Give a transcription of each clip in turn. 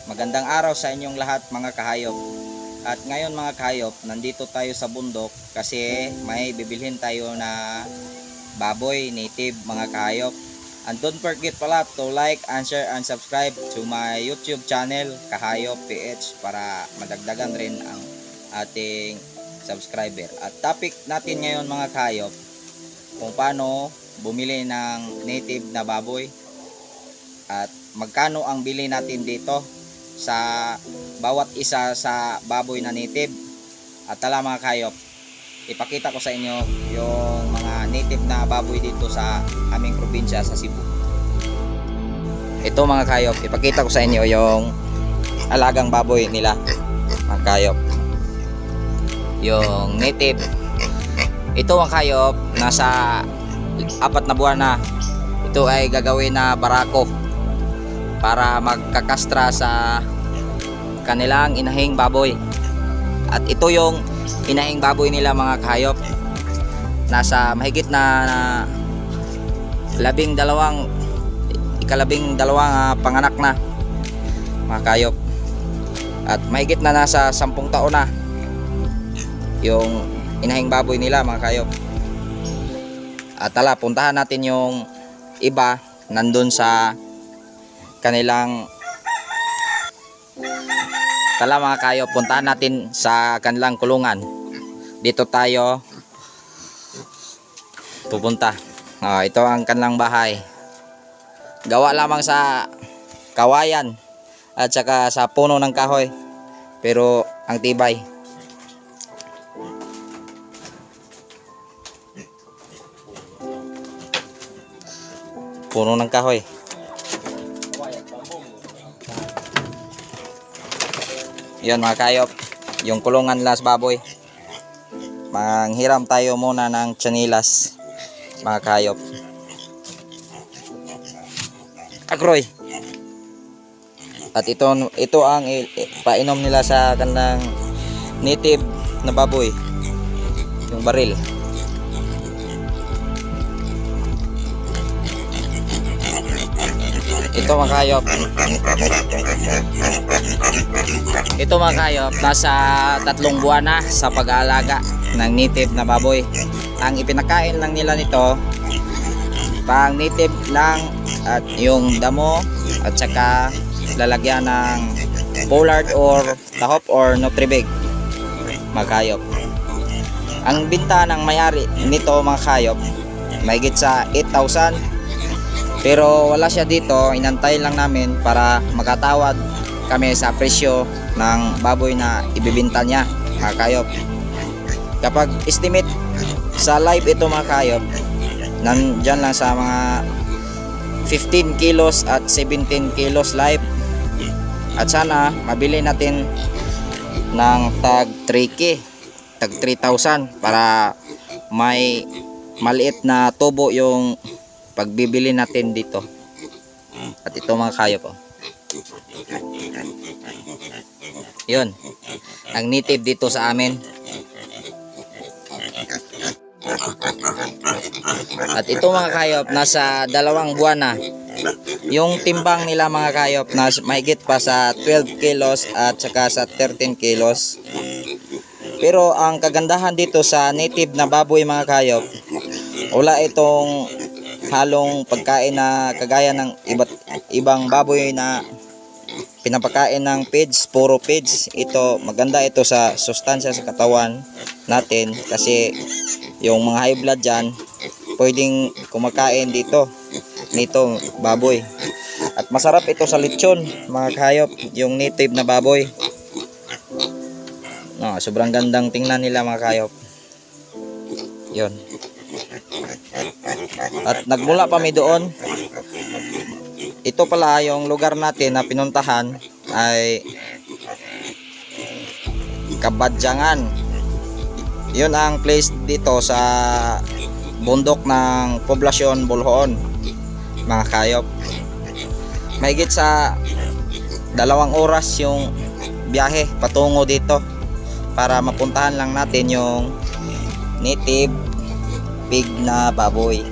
Magandang araw sa inyong lahat mga kahayop. At ngayon mga kahayop, nandito tayo sa bundok kasi may bibilhin tayo na baboy native mga kahayop. And don't forget pala to like and share and subscribe to my YouTube channel Kahayop PH para madagdagan rin ang ating subscriber. At topic natin ngayon mga kahayop, kung paano bumili ng native na baboy at magkano ang bili natin dito sa bawat isa sa baboy na native. At tala mga kahayop, ipakita ko sa inyo yung mga native na baboy dito sa aming probinsya sa Cebu. Ito mga kahayop, ipakita ko sa inyo yung alagang baboy nila mga kahayop, yung native. Ito mga kahayop, nasa 4 na buwan na. Ito ay gagawin na barako para magkakastra sa kanilang inahing baboy. At ito yung inahing baboy nila mga kahayop, nasa mahigit na ikalabing dalawang panganak na mga kahayop. At mahigit na nasa 10 taon na yung inahing baboy nila mga kahayop. At tala, puntahan natin yung iba nandun sa kanilang. Tala mga kahayop, puntahan natin sa kanilang kulungan. Dito tayo pupunta. Ito ang kanilang bahay, gawa lamang sa kawayan at saka sa puno ng kahoy, pero ang tibay. Puno ng kahoy. Yan mga kahayop, yung kulungan las baboy. Manghiram tayo muna ng tsanilas mga kahayop. Agroy. At ito ang painom nila sa kanilang native na baboy, yung baril. Ito mga kahayop, nasa 3 buwan na sa pag-aalaga ng native na baboy. Ang ipinakain lang nila nito pang native lang, at yung damo at saka lalagyan ng pollard or tahop or nutribig mga kahayop. Ang binta ng may-ari nito mga kahayop, mahigit sa 8,000. Pero wala siya dito, inantay lang namin para makatawad kami sa presyo ng baboy na ibibinta niya mga kahayop. Kapag estimate sa live ito mga kahayop, nandyan lang sa mga 15 kilos at 17 kilos live. At sana mabili natin ng tag 3K, tag 3,000 para may maliit na tubo yung pagbibili natin dito. At ito mga kahayop, yun ang native dito sa amin. At ito mga kahayop, nasa 2 buwan na. Yung timbang nila mga kahayop, na mahigit pa sa 12 kilos at saka sa 13 kilos. Pero ang kagandahan dito sa native na baboy mga kahayop, wala itong halong pagkain na kagaya ng ibang baboy na pinapakain ng feeds, puro feeds. Ito, maganda ito sa sustansya sa katawan natin, kasi yung mga high blood dyan pwedeng kumakain nito baboy. At masarap ito sa lechon mga kahayop, yung native na baboy. Sobrang gandang tingnan nila mga kahayop. Yun. At nagmula pa mi doon. Ito pala yung lugar natin na pinuntahan ay Kabadyangan. Yun ang place dito sa bundok ng poblasyon Bolhoon mga kahayop. Mahigit sa 2 oras yung biyahe patungo dito para mapuntahan lang natin yung native pig na baboy.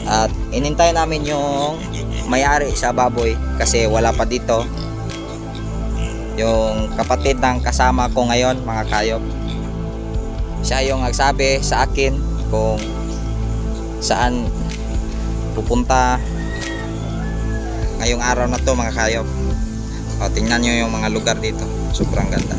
At inintay namin yung may-ari sa baboy kasi wala pa dito. yung kapatid ng kasama ko ngayon mga kayop. Siya yung nagsabi sa akin kung saan pupunta ngayong araw na to mga kayop. O, tingnan nyo yung mga lugar dito, sobrang ganda.